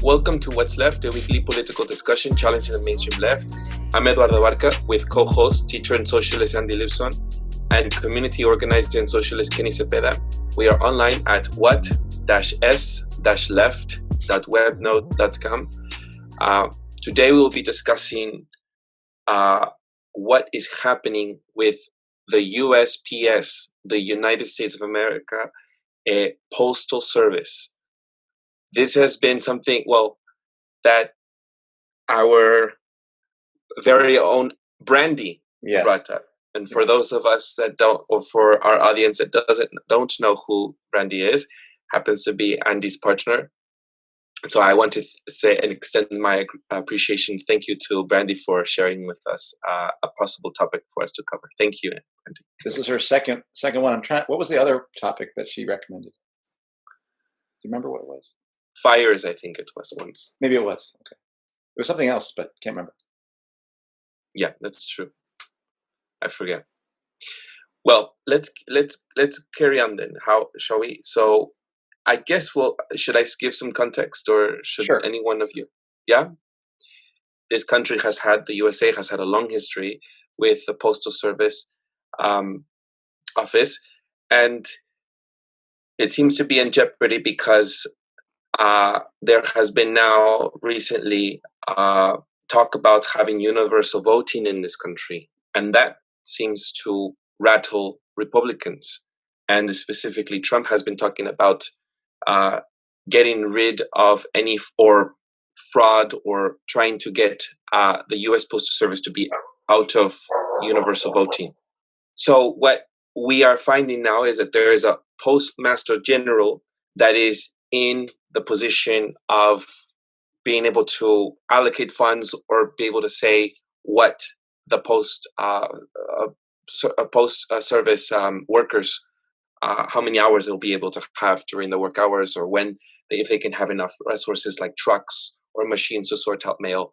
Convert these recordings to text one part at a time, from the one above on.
Welcome to What's Left, a weekly political discussion challenging the mainstream left. I'm Eduardo Barca with co-host, teacher and socialist Andy Lipson, and community organizer and socialist Kenny Cepeda. We are online at what-s-left.webnode.com. Today we will be discussing what is happening with the USPS, the United States of America, Postal Service. This has been something, that our very own Brandy brought up. And for those of us that don't, or for our audience that don't know who Brandy is, happens to be Andy's partner. So I want to say and extend my appreciation. Thank you to Brandy for sharing with us a possible topic for us to cover. Thank you, Brandy. This is her second one. What was the other topic that she recommended? Do you remember what it was? Fires, I think it was once. Maybe it was. Okay. It was something else, but can't remember. Yeah, that's true. I forget. Well, let's carry on then. How shall we? So I guess should I give some context, or should any one of you? Yeah? This country the USA has had a long history with the Postal Service office, and it seems to be in jeopardy because there has been now recently talk about having universal voting in this country, and that seems to rattle Republicans. And specifically, Trump has been talking about getting rid of any fraud or trying to get the US Postal Service to be out of universal voting. So what we are finding now is that there is a Postmaster General that is in the position of being able to allocate funds or be able to say what the post service workers, how many hours they'll be able to have during the work hours, or if they can have enough resources like trucks or machines to sort out mail.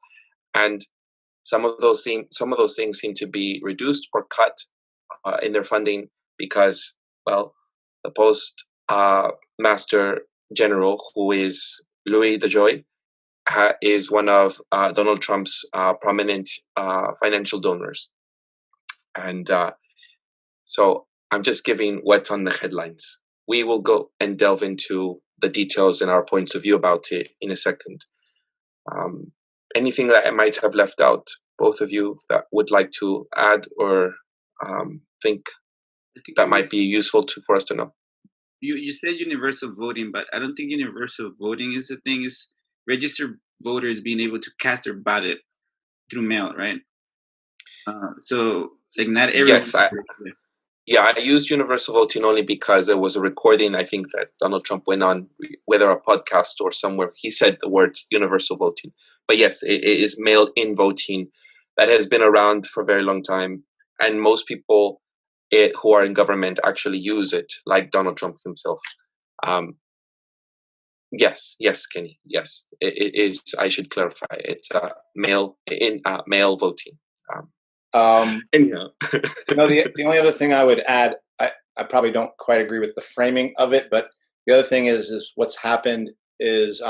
And some of those things seem to be reduced or cut in their funding because, the Postmaster General, who is Louis DeJoy, is one of Donald Trump's prominent financial donors. And so I'm just giving what's on the headlines. We will go and delve into the details and our points of view about it in a second. Anything that I might have left out, both of you that would like to add or think that might be useful for us to know? You said universal voting, but I don't think universal voting is the thing. Is registered voters being able to cast their ballot through mail, right? So, like, not everyone. Yes, I used universal voting only because there was a recording, I think, that Donald Trump went on, whether a podcast or somewhere, he said the word universal voting. But yes, it is mail-in voting that has been around for a very long time, and most people who are in government actually use it, like Donald Trump himself. Yes, Kenny. Yes, it is. I should clarify. It's mail voting. Anyhow, the only other thing I would add, I probably don't quite agree with the framing of it, but the other thing is what's happened is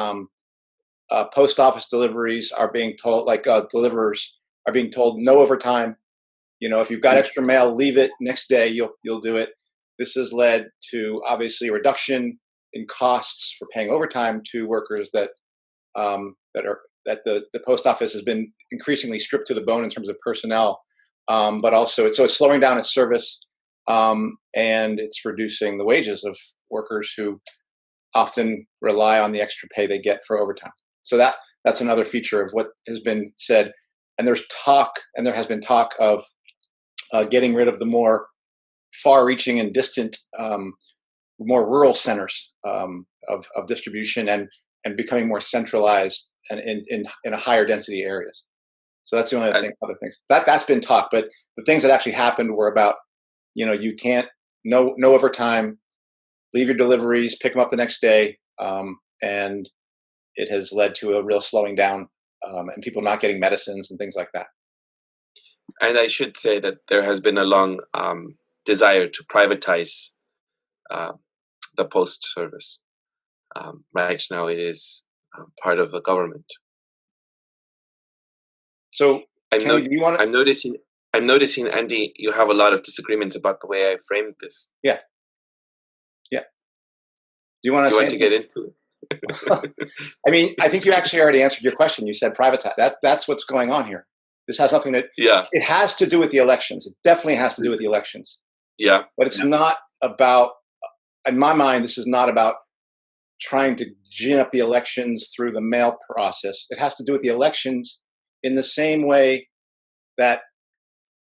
post office deliveries are being told, deliverers are being told no overtime. If you've got extra mail, leave it. Next day, you'll do it. This has led to obviously a reduction in costs for paying overtime to workers that the post office has been increasingly stripped to the bone in terms of personnel, but also it's slowing down its service, and it's reducing the wages of workers who often rely on the extra pay they get for overtime. So that's another feature of what has been said. And there has been talk of getting rid of the more far-reaching and distant, more rural centers of distribution and becoming more centralized and in a higher density areas. So that's the only other things that's been talked. But the things that actually happened were about, you can't no overtime, leave your deliveries, pick them up the next day, and it has led to a real slowing down and people not getting medicines and things like that. And I should say that there has been a long desire to privatize the post service. Right now, it is part of the government. So, I'm, Kenny, do you want to? I'm noticing, Andy, you have a lot of disagreements about the way I framed this. Yeah. Do you want to? You want to get into it? I mean, I think you actually already answered your question. You said privatize. That's what's going on here. This has nothing to. Yeah. It has to do with the elections. It definitely has to do with the elections. Yeah. But it's not about. In my mind, this is not about trying to gin up the elections through the mail process. It has to do with the elections in the same way that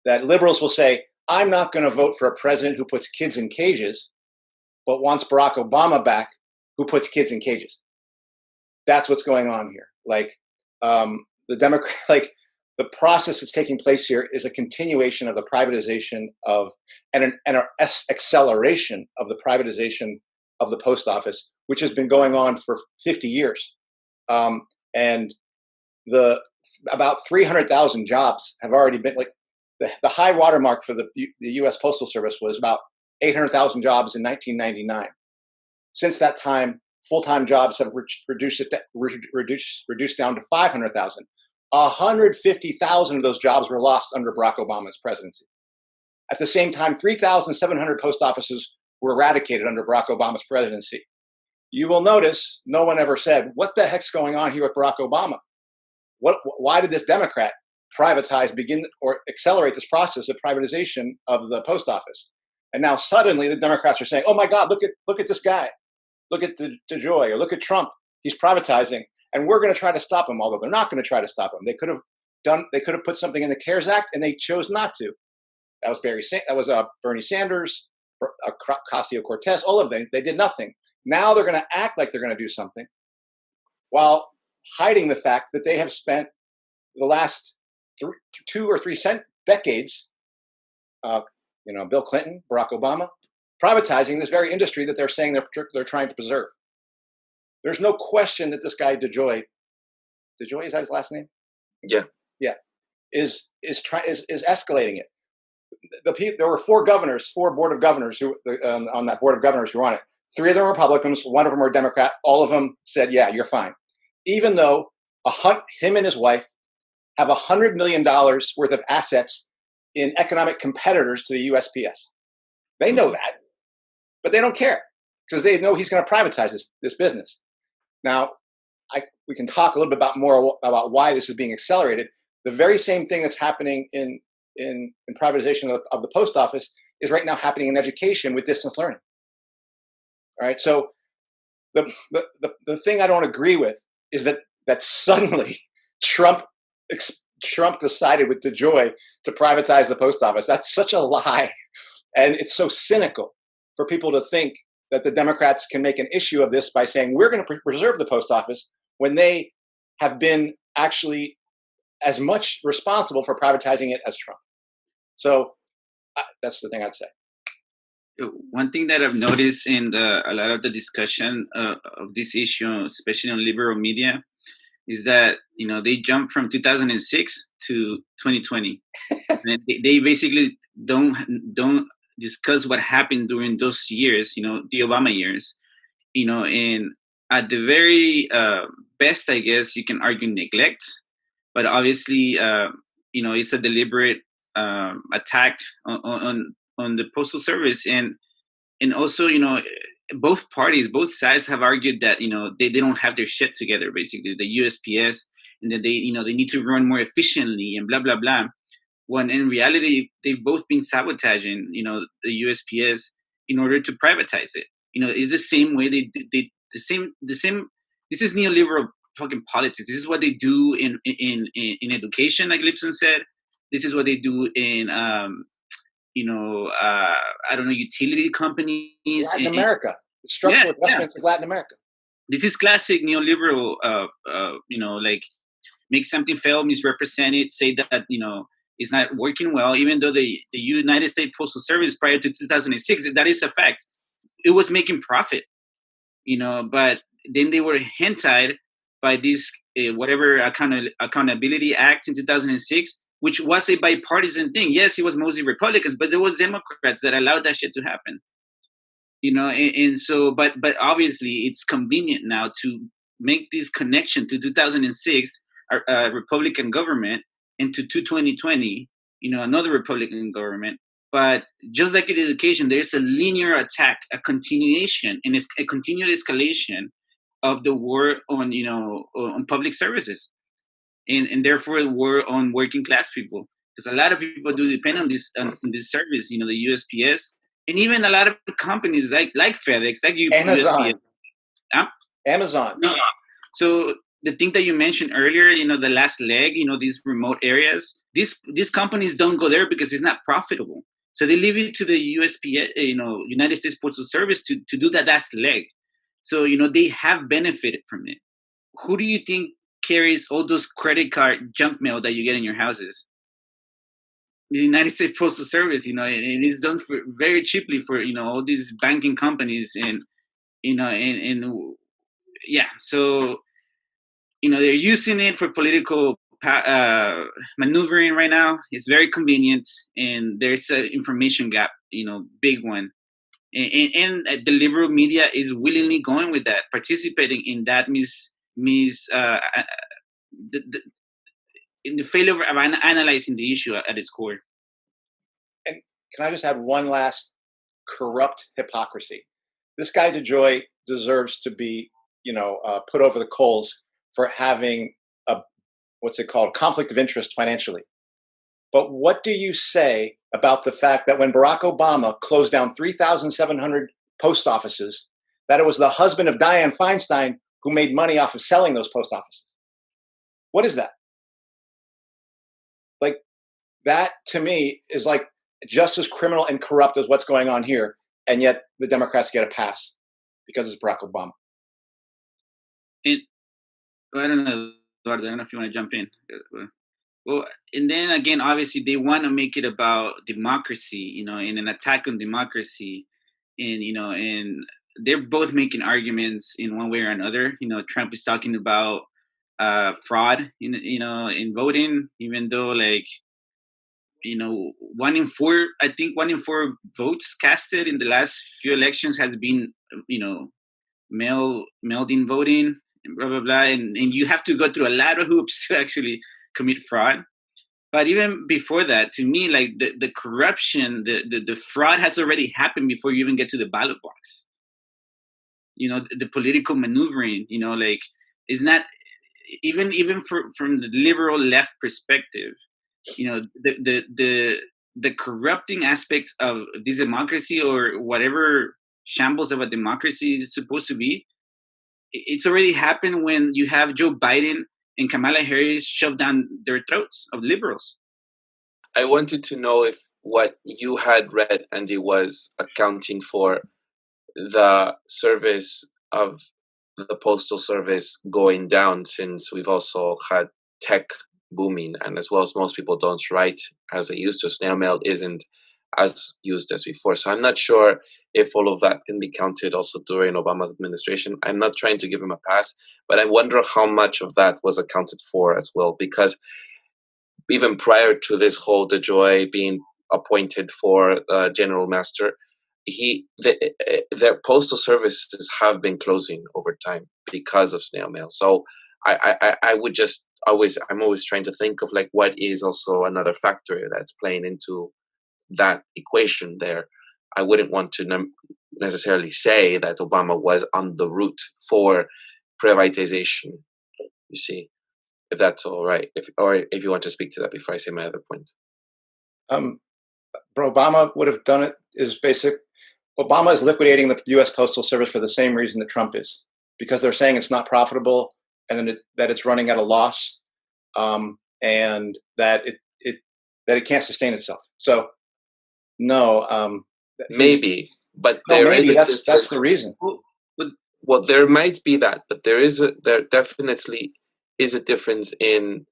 liberals will say, I'm not going to vote for a president who puts kids in cages, but wants Barack Obama back, who puts kids in cages. That's what's going on here. Like the Democrat, like the process that's taking place here is a continuation of the privatization of and an acceleration of the privatization of the post office, which has been going on for 50 years. And about 300,000 jobs have already been, like the high watermark for the US Postal Service was about 800,000 jobs in 1999. Since that time, full-time jobs have reduced down to 500,000. 150,000 of those jobs were lost under Barack Obama's presidency. At the same time, 3,700 post offices were eradicated under Barack Obama's presidency. You will notice no one ever said, what the heck's going on here with Barack Obama? Why did this Democrat begin or accelerate this process of privatization of the post office? And now suddenly the Democrats are saying, oh my God, look at this guy. Look at DeJoy, or look at Trump. He's privatizing, and we're going to try to stop him, although they're not going to try to stop him. They could have put something in the CARES Act, and they chose not to. That was Bernie Sanders, Ocasio-Cortez, all of them. They did nothing. Now they're going to act like they're going to do something while hiding the fact that they have spent the last 2 or 3 decades, Bill Clinton, Barack Obama, privatizing this very industry that they're saying they're trying to preserve. There's no question that this guy DeJoy, is that his last name? Yeah. Yeah. Is escalating it. There were 4 board of governors who on that board of governors who were on it. 3 of them were Republicans, 1 of them were Democrat. All of them said, yeah, you're fine. Even though him and his wife have $100 million worth of assets in economic competitors to the USPS. They know that, but they don't care because they know he's going to privatize this business. Now, we can talk a little bit more about why this is being accelerated. The very same thing that's happening in privatization of the post office is right now happening in education with distance learning. All right, so the thing I don't agree with is that suddenly Trump decided with DeJoy to privatize the post office. That's such a lie, and it's so cynical for people to think that the Democrats can make an issue of this by saying we're going to preserve the post office when they have been actually as much responsible for privatizing it as Trump. So that's the thing I'd say. One thing that I've noticed in a lot of the discussion of this issue, especially on liberal media, is that they jumped from 2006 to 2020, and they basically don't discuss what happened during those years, the Obama years, and at the very best, I guess you can argue neglect, but obviously, it's a deliberate attack on the Postal Service, and also, both sides have argued that they don't have their shit together, basically the USPS, and that they need to run more efficiently and blah blah blah. When in reality they've both been sabotaging the USPS in order to privatize it. It's the same way the same. This is neoliberal fucking politics. This is what they do in education, like Lipson said. This is what they do in I don't know, utility companies. Latin America. Structural investments in Latin America. This is classic neoliberal, like make something fail, misrepresent it, say that, it's not working well, even though the United States Postal Service prior to 2006, that is a fact. It was making profit, but then they were hentai by this, whatever Accountability Act in 2006, which was a bipartisan thing. Yes, it was mostly Republicans, but there was Democrats that allowed that shit to happen. And so, but obviously it's convenient now to make this connection to 2006, Republican government, into 2020, another Republican government. But just like in education, there's a linear attack, a continuation, and it's a continued escalation of the war on, on public services, and therefore the war on working class people, because a lot of people do depend on this service, the USPS, and even a lot of companies like FedEx, like USPS. Amazon. So the thing that you mentioned earlier, the last leg, these remote areas, these companies don't go there because it's not profitable. So they leave it to the USPS, United States Postal Service to do that last leg. So, they have benefited from it. Who do you think carries all those credit card junk mail that you get in your houses? The United States Postal Service, and it's done for very cheaply for, all these banking companies, and, yeah. So, they're using it for political maneuvering right now. It's very convenient, and there's an information gap, big one. And the liberal media is willingly going with that, participating in that in the failure of analyzing the issue at its core. And can I just add one last corrupt hypocrisy? This guy DeJoy deserves to be, put over the coals for having what's it called, conflict of interest financially. But what do you say about the fact that when Barack Obama closed down 3,700 post offices, that it was the husband of Dianne Feinstein who made money off of selling those post offices? What is that? Like, that to me is like just as criminal and corrupt as what's going on here. And yet the Democrats get a pass because it's Barack Obama. I don't know, Eduardo, I don't know if you want to jump in. Well, and then again, obviously, they want to make it about democracy, and an attack on democracy, and and they're both making arguments in one way or another. Trump is talking about fraud, in voting, even though, like, 1 in 4, I think 1 in 4 votes casted in the last few elections has been, mailed in voting, and blah blah blah, and you have to go through a lot of hoops to actually commit fraud. But even before that, to me, like the corruption, the fraud has already happened before you even get to the ballot box. The political maneuvering, like, is not even from the liberal left perspective. The corrupting aspects of this democracy, or whatever shambles of a democracy is supposed to be, it's already happened when you have Joe Biden and Kamala Harris shove down their throats of liberals. I wanted to know if what you had read, Andy, was accounting for the service of the Postal Service going down, since we've also had tech booming, and as well as most people don't write as they used to. Snail mail isn't as used as before. So I'm not sure if all of that can be counted also during Obama's administration. I'm not trying to give him a pass, but I wonder how much of that was accounted for as well, because even prior to this whole DeJoy being appointed for general master, their postal services have been closing over time because of snail mail. So I would just I'm always trying to think of, like, what is also another factor that's playing into that equation there. I wouldn't want to necessarily say that Obama was on the route for privatization, you see, if that's all right, if you want to speak to that before I say my other point. Obama would have done it is basic. Obama is liquidating the US Postal Service for the same reason that Trump is, because they're saying it's not profitable, and then that it's running at a loss, and that it can't sustain itself. So no, maybe, but that's the reason. Well, there might be that, but there definitely is a difference in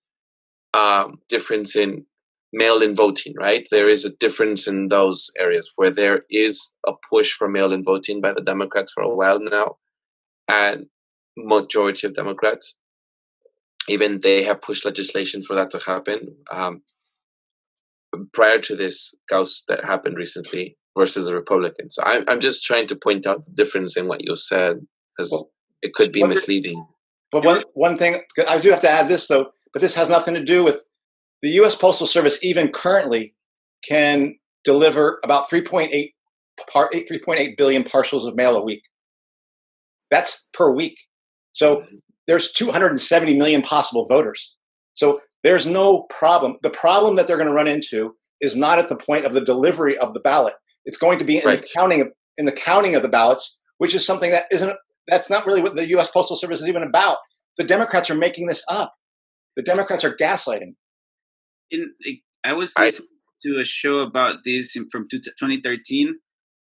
mail-in voting, right? There is a difference in those areas where there is a push for mail-in voting by the Democrats for a while now, and majority of Democrats, even they have pushed legislation for that to happen. Prior to this chaos that happened recently versus the Republicans. So I'm just trying to point out the difference in what you said, because it could be misleading. But one thing, I do have to add this though, but this has nothing to do with the U.S. Postal Service. Even currently, can deliver about 3.8 billion parcels of mail a week. That's per week. So there's 270 million possible voters. So there's no problem. The problem that they're going to run into is not at the point of the delivery of the ballot. It's going to be in the counting of the ballots, which is something that's not really what the U.S. Postal Service is even about. The Democrats are making this up. The Democrats are gaslighting. I was listening to a show about this from 2013,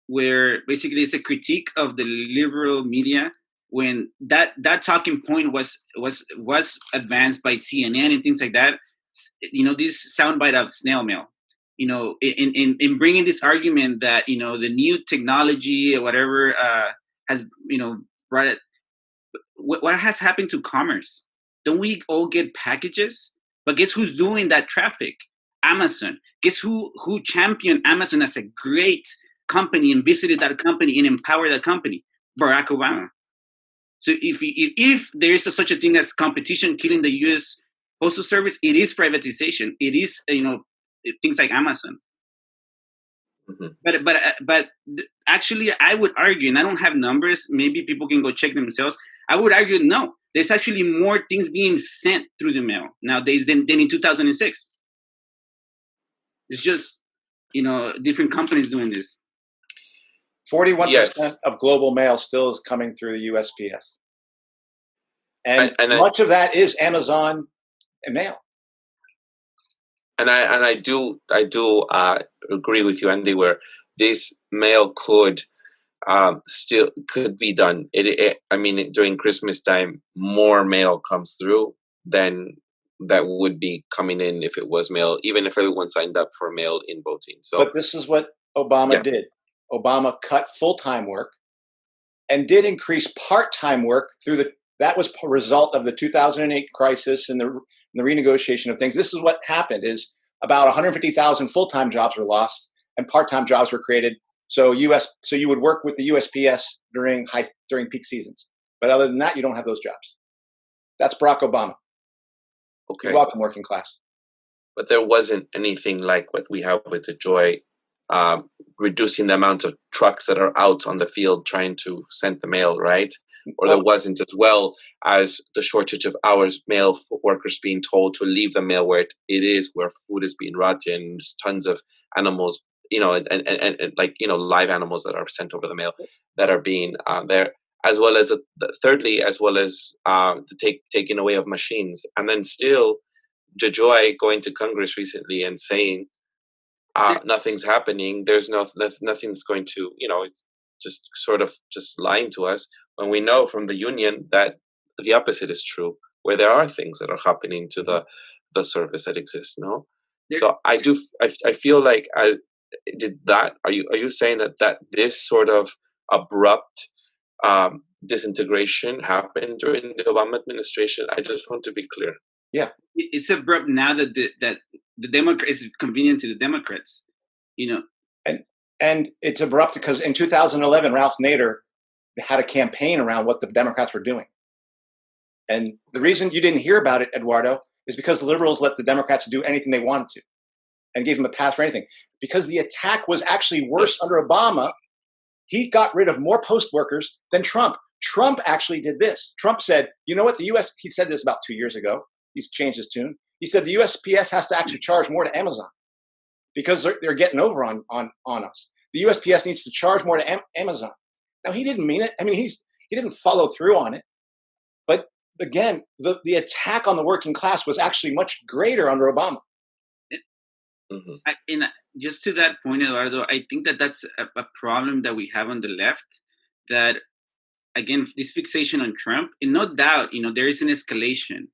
where basically it's a critique of the liberal media when that talking point was advanced by CNN and things like that. This soundbite of snail mail. In bringing this argument that the new technology or whatever has brought it. What has happened to commerce? Don't we all get packages? But guess who's doing that traffic? Amazon. Guess who championed Amazon as a great company and visited that company and empowered that company? Barack Obama. So if there is such a thing as competition killing the U.S. Postal Service, it is privatization. It is things like Amazon. Mm-hmm. But actually, I would argue, and I don't have numbers. Maybe people can go check themselves. I would argue no. There's actually more things being sent through the mail nowadays than in 2006. It's just different companies doing this. 41% of global mail still is coming through the USPS, and much of that is Amazon and mail. And I do agree with you, Andy, where this mail still could be done. I mean, during Christmas time, more mail comes through than that would be coming in if it was mail, even if everyone signed up for mail-in voting. So, but this is what Obama did. Obama cut full-time work and did increase part-time work that was a result of the 2008 crisis and the renegotiation of things. This is what happened: is about 150,000 full-time jobs were lost and part-time jobs were created. So you would work with the USPS during peak seasons, but other than that, you don't have those jobs. That's Barack Obama. Okay, you're welcome, working class. But there wasn't anything like what we have with the Joy, reducing the amount of trucks that are out on the field trying to send the mail, right? Or there wasn't, as well as the shortage of hours, mail workers being told to leave the mail where it is, where food is being rotten. There's tons of animals, and live animals that are sent over the mail that are being there, as well as thirdly, as well as the taking away of machines. And then still, Joy going to Congress recently and saying nothing's happening. There's nothing's going to, it's just sort of just lying to us, when we know from the union that the opposite is true, where there are things that are happening to the service that exists. No, so I feel like are you saying that this sort of abrupt disintegration happened during the Obama administration? I just want to be clear. Yeah, it's abrupt now that the Democrats is convenient to the Democrats, and it's abrupt because in 2011, Ralph Nader had a campaign around what the Democrats were doing. And the reason you didn't hear about it, Eduardo, is because the liberals let the Democrats do anything they wanted to and gave them a pass for anything. Because the attack was actually worse under Obama. He got rid of more post workers than Trump. Trump actually did this. Trump said, you know what, he said this about 2 years ago. He's changed his tune. He said the USPS has to actually charge more to Amazon because they're getting over on us. The USPS needs to charge more to Amazon. Now, he didn't mean it. I mean, he didn't follow through on it. But again, the attack on the working class was actually much greater under Obama. And just to that point, Eduardo, I think that's a problem that we have on the left. That, again, this fixation on Trump, and no doubt, there is an escalation.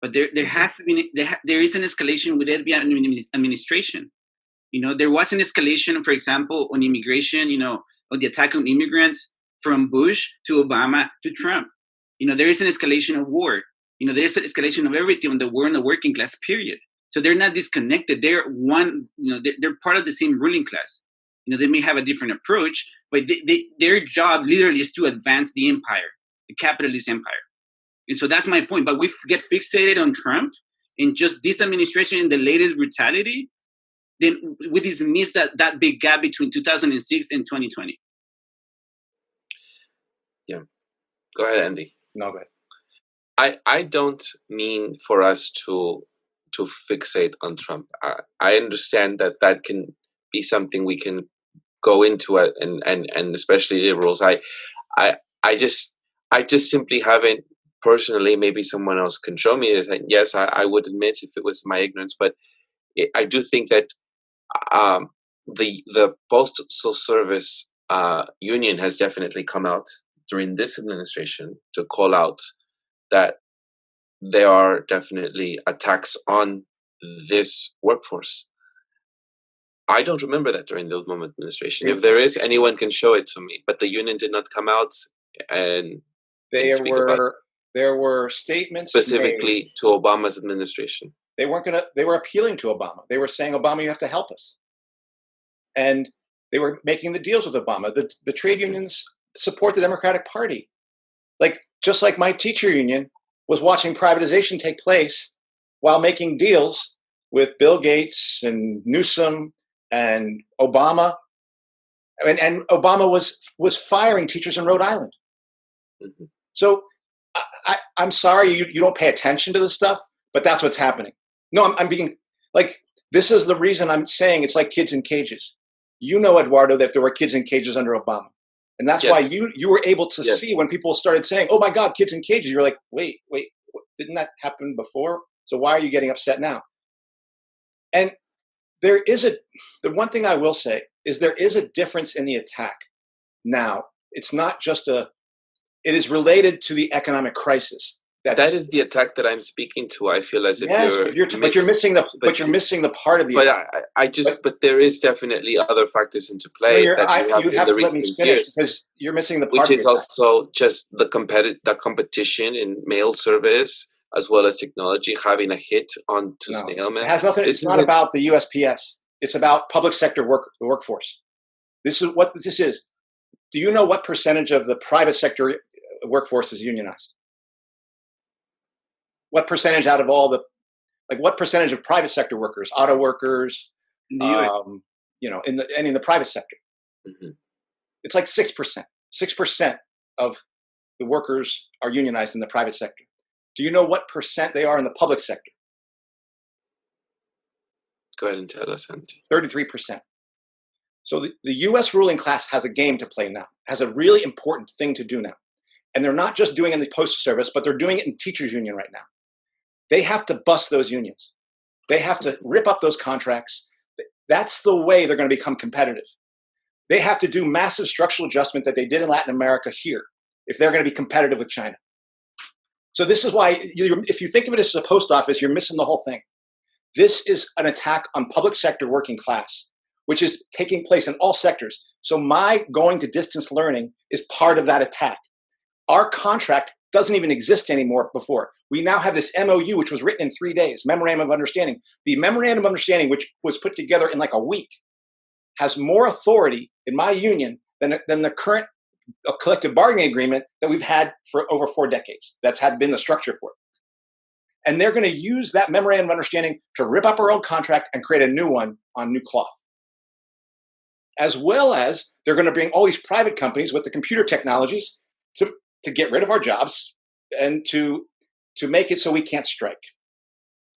But there has to be there is an escalation with the FBI administration. There was an escalation, for example, on immigration. On the attack on immigrants from Bush to Obama to Trump. There is an escalation of war. There is an escalation of everything on the war and the working class. Period. So they're not disconnected. They're one. They're part of the same ruling class. They may have a different approach, but their job literally is to advance the empire, the capitalist empire. And so that's my point. But we get fixated on Trump and just this administration and the latest brutality. Then we dismiss that big gap between 2006 and 2020. Yeah. Go ahead, Andy. No, go ahead. I don't mean for us to fixate on Trump. I understand that can be something we can go into it, and especially liberals. I just simply haven't personally. Maybe someone else can show me this. And yes, I would admit if it was my ignorance, but I do think that the Postal Service union has definitely come out during this administration to call out that there are definitely attacks on this workforce. I don't remember that during the Obama administration. If there is, anyone can show it to me. But the union did not come out and speak about it. There were statements specifically made to Obama's administration. They were appealing to Obama. They were saying, Obama, you have to help us. And they were making the deals with Obama. The trade unions support the Democratic Party. Just like my teacher union was watching privatization take place while making deals with Bill Gates and Newsom and Obama. And Obama was firing teachers in Rhode Island. Mm-hmm. So I'm sorry you don't pay attention to this stuff, but that's what's happening. No, I'm being this is the reason I'm saying it's like kids in cages. You know, Eduardo, that there were kids in cages under Obama. And that's why you were able to see when people started saying, oh my God, kids in cages. You're like, wait, didn't that happen before? So why are you getting upset now? And the one thing I will say is there is a difference in the attack now. It's not just it is related to the economic crisis. That is the attack that I'm speaking to. I feel as if but you're missing the part of the attack. But there is definitely other factors into play you have to let me finish years, because you're missing the part. Which is also just the competition in mail service as well as technology having a hit onto snail mail. It has nothing. It's not about the USPS. It's about public sector workforce. This is what this is. Do you know what percentage of the private sector workforce is unionized? What percentage out of what percentage of private sector workers, auto workers, in the private sector? Mm-hmm. It's like 6%. 6% of the workers are unionized in the private sector. Do you know what percent they are in the public sector? Go ahead and tell us, Andy. 33%. So the U.S. ruling class has a game to play now, has a really important thing to do now. And they're not just doing it in the Postal Service, but they're doing it in teachers' union right now. They have to bust those unions. They have to rip up those contracts. That's the way they're going to become competitive. They have to do massive structural adjustment that they did in Latin America here if they're going to be competitive with China. So this is why, if you think of it as a post office, you're missing the whole thing. This is an attack on public sector working class, which is taking place in all sectors. So my going to distance learning is part of that attack. Our contract doesn't even exist anymore before. We now have this MOU, which was written in 3 days, Memorandum of Understanding. The Memorandum of Understanding, which was put together in like a week, has more authority in my union than the current collective bargaining agreement that we've had for over 4 decades. That's been the structure for it. And they're going to use that Memorandum of Understanding to rip up our old contract and create a new one on new cloth. As well as they're going to bring all these private companies with the computer technologies to get rid of our jobs and to make it so we can't strike.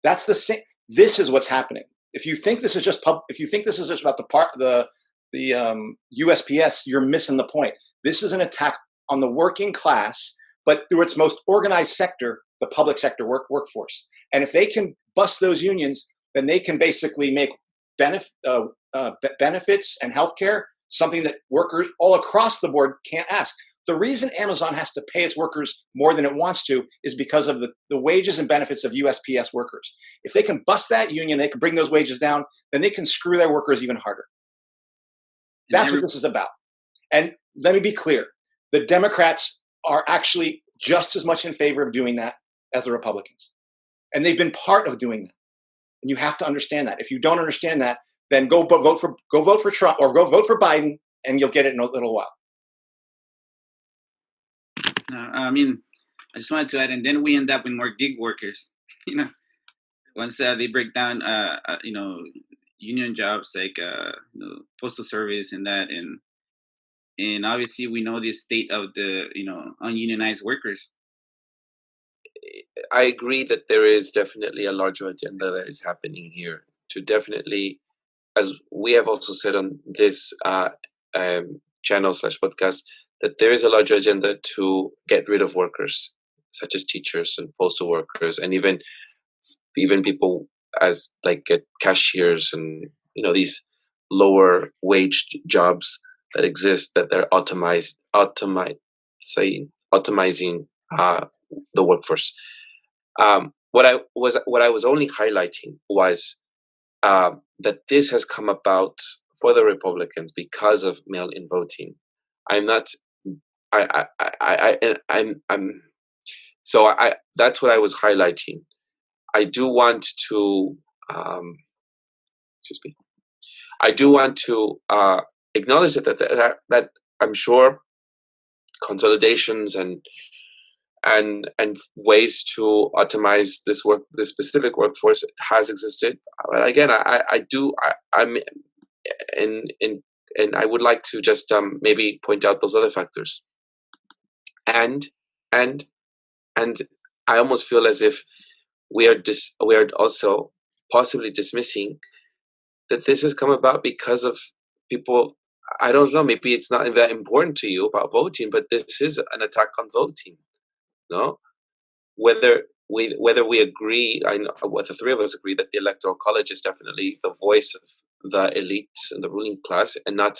That's the same. This is what's happening. If you think this is just about the USPS, you're missing the point. This is an attack on the working class, but through its most organized sector, the public sector workforce. And if they can bust those unions, then they can basically make benefits and healthcare something that workers all across the board can't ask. The reason Amazon has to pay its workers more than it wants to is because of the wages and benefits of USPS workers. If they can bust that union, they can bring those wages down, then they can screw their workers even harder. That's what this is about. And let me be clear. The Democrats are actually just as much in favor of doing that as the Republicans. And they've been part of doing that. And you have to understand that. If you don't understand that, then go vote for Trump or go vote for Biden, and you'll get it in a little while. I mean, I just wanted to add, and then we end up with more gig workers. Once they break down, union jobs like Postal Service and that, and obviously we know the state of the ununionized workers. I agree that there is definitely a larger agenda that is happening here to definitely, as we have also said on this channel/podcast, that there is a larger agenda to get rid of workers such as teachers and postal workers, and even people as like cashiers and these lower wage jobs that exist, that they're automizing the workforce. What I was only highlighting was that this has come about for the Republicans because of mail-in voting. I'm not. I'm. So that's what I was highlighting. I do want to. Excuse me. I do want to acknowledge that I'm sure consolidations and ways to optimize this specific workforce has existed. But again, I'm and I would like to just maybe point out those other factors. And I almost feel as if we are also possibly dismissing that this has come about because of people. I don't know. Maybe it's not that important to you about voting, but this is an attack on voting. No, whether we agree, I know what the three of us agree that the Electoral College is definitely the voice of the elites and the ruling class, and not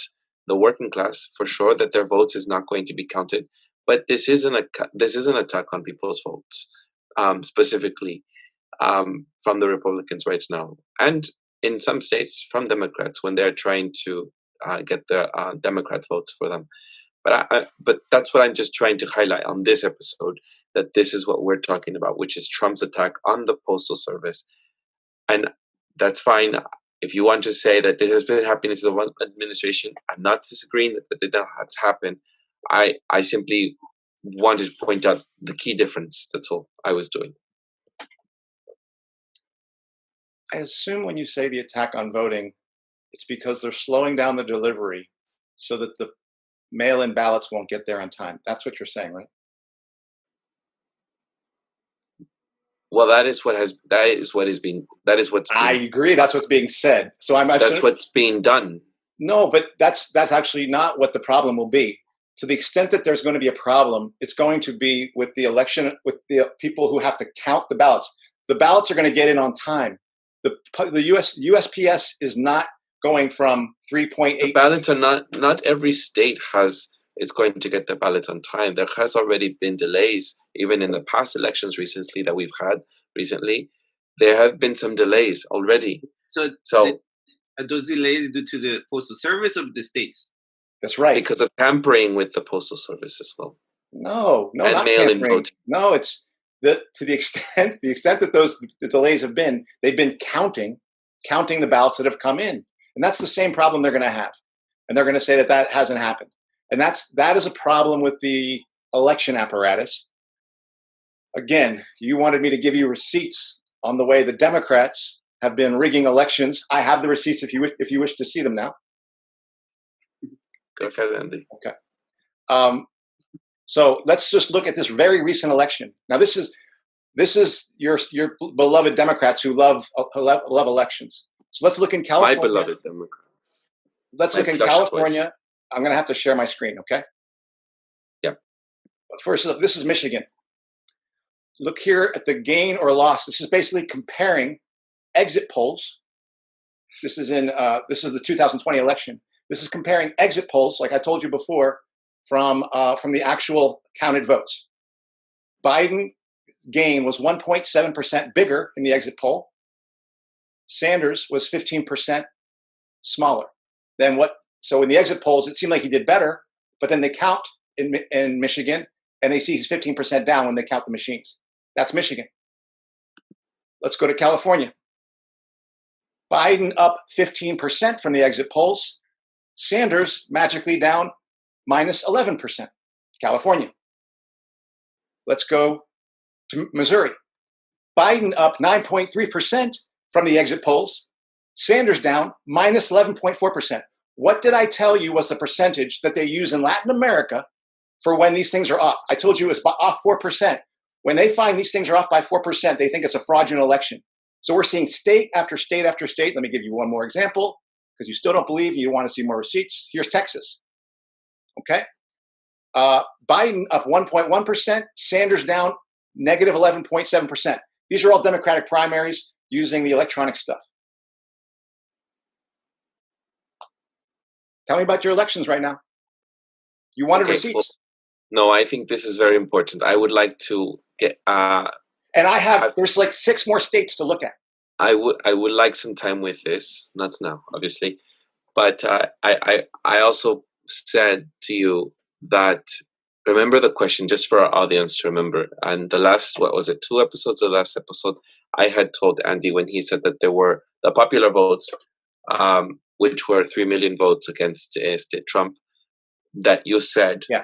the working class. For sure, that their votes is not going to be counted. But this is an attack on people's votes, specifically from the Republicans right now, and in some states from Democrats when they're trying to get the Democrat votes for them. But that's what I'm just trying to highlight on this episode, that this is what we're talking about, which is Trump's attack on the Postal Service. And that's fine. If you want to say that this has been happening since the one administration, I'm not disagreeing that did not have to happen. I simply wanted to point out the key difference. That's all I was doing. I assume when you say the attack on voting, it's because they're slowing down the delivery so that the mail-in ballots won't get there on time. That's what you're saying, right? Well, that is what's being. I agree. That's what's being said. So that's what's being done. No, but that's actually not what the problem will be. To the extent that there's going to be a problem, it's going to be with the election, with the people who have to count the ballots. The ballots are going to get in on time. The USPS is not going from 3.8. The ballots are not every state is going to get the ballots on time. There has already been delays, even in the past elections recently that we've had recently. There have been some delays already. So are those delays due to the Postal Service of the states? That's right. Because of tampering with the Postal Service as well. No, and not mail-in tampering. voting. No, it's to the extent that the delays have been, they've been counting the ballots that have come in, and that's the same problem they're going to have, and they're going to say that hasn't happened, and that is a problem with the election apparatus. Again, you wanted me to give you receipts on the way the Democrats have been rigging elections. I have the receipts if you wish to see them now. Go ahead, Andy. Okay. So let's just look at this very recent election. Now, this is your beloved Democrats who love elections. So let's look in California. My beloved Democrats. Let's look in California. Choice. I'm going to have to share my screen, okay? Yep. But first, look, this is Michigan. Look here at the gain or loss. This is basically comparing exit polls. This is the 2020 election. This is comparing exit polls, like I told you before, from the actual counted votes. Biden gain was 1.7% bigger in the exit poll. Sanders was 15% smaller than what. So in the exit polls, it seemed like he did better, but then they count in Michigan, and they see he's 15% down when they count the machines. That's Michigan. Let's go to California. Biden up 15% from the exit polls. Sanders magically down minus 11%. California. Let's go to Missouri. Biden up 9.3% from the exit polls. Sanders down minus 11.4%. What did I tell you was the percentage that they use in Latin America for when these things are off? I told you it was off 4%. When they find these things are off by 4%, they think it's a fraudulent election. So we're seeing state after state after state. Let me give you one more example because you still don't believe, you want to see more receipts. Here's Texas. Okay. Biden up 1.1%, Sanders down negative 11.7%. These are all Democratic primaries using the electronic stuff. Tell me about your elections right now. You wanted receipts. Well, no, I think this is very important. I would like to get and I have there's like 6 more states to look at. I would like some time with this, not now, obviously. But I also said to you that remember the question, just for our audience to remember. And the last, what was it, 2 episodes or the last episode, I had told Andy when he said that there were the popular votes, which were 3 million votes against Trump, that you said. Yeah,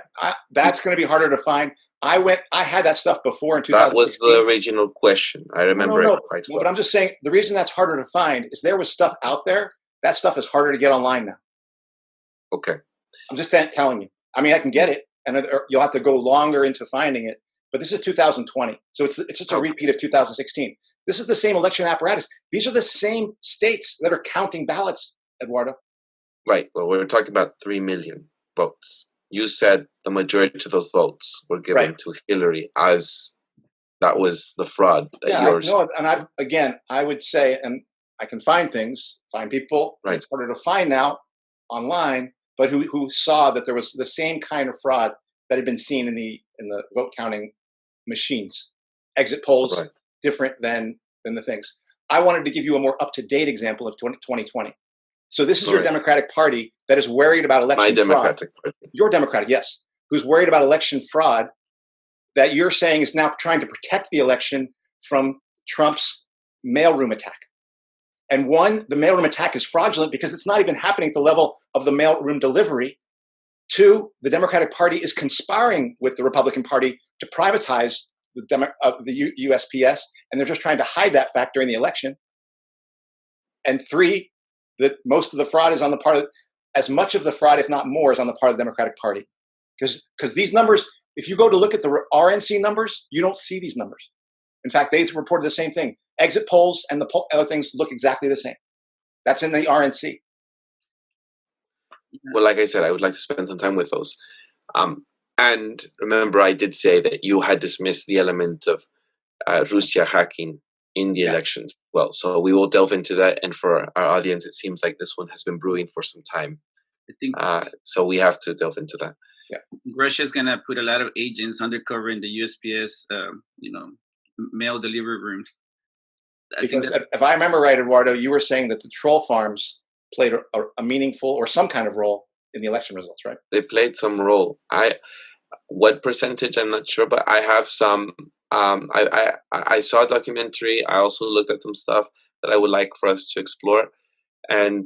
that's going to be harder to find. I had that stuff before in 2016. That was the original question. I remember it quite well. But I'm just saying the reason that's harder to find is there was stuff out there. That stuff is harder to get online now. Okay. I'm just telling you. I mean, I can get it, and you'll have to go longer into finding it. But this is 2020, so it's just a repeat of 2016. This is the same election apparatus. These are the same states that are counting ballots, Eduardo. Right. Well, we're talking about 3 million votes. You said the majority of those votes were given to Hillary, as that was the fraud that yours. I would say, and I can find people. Right. It's harder to find now online, but who saw that there was the same kind of fraud that had been seen in the vote counting machines. Exit polls different than the things. I wanted to give you a more up-to-date example of 2020. So this is your Democratic Party that is worried about election fraud. My Democratic Party. Your Democratic, yes. Who's worried about election fraud that you're saying is now trying to protect the election from Trump's mailroom attack. And the mailroom attack is fraudulent because it's not even happening at the level of the mailroom delivery. 2, the Democratic Party is conspiring with the Republican Party to privatize the USPS, and they're just trying to hide that fact during the election. And 3, that most of the fraud is on the part of, as much of the fraud, if not more, is on the part of the Democratic Party. Because these numbers, if you go to look at the RNC numbers, you don't see these numbers. In fact, they reported the same thing. Exit polls and the other things look exactly the same. That's in the RNC. Well, like I said, I would like to spend some time with those. And remember, I did say that you had dismissed the element of Russia hacking in the elections. Well, so we will delve into that. And for our audience, it seems like this one has been brewing for some time. I think so we have to delve into that. Yeah, Russia's gonna put a lot of agents undercover in the USPS, mail delivery rooms. Because if I remember right, Eduardo, you were saying that the troll farms played a meaningful or some kind of role in the election results, right? They played some role. What percentage? I'm not sure, but I have some. I saw a documentary. I also looked at some stuff that I would like for us to explore, and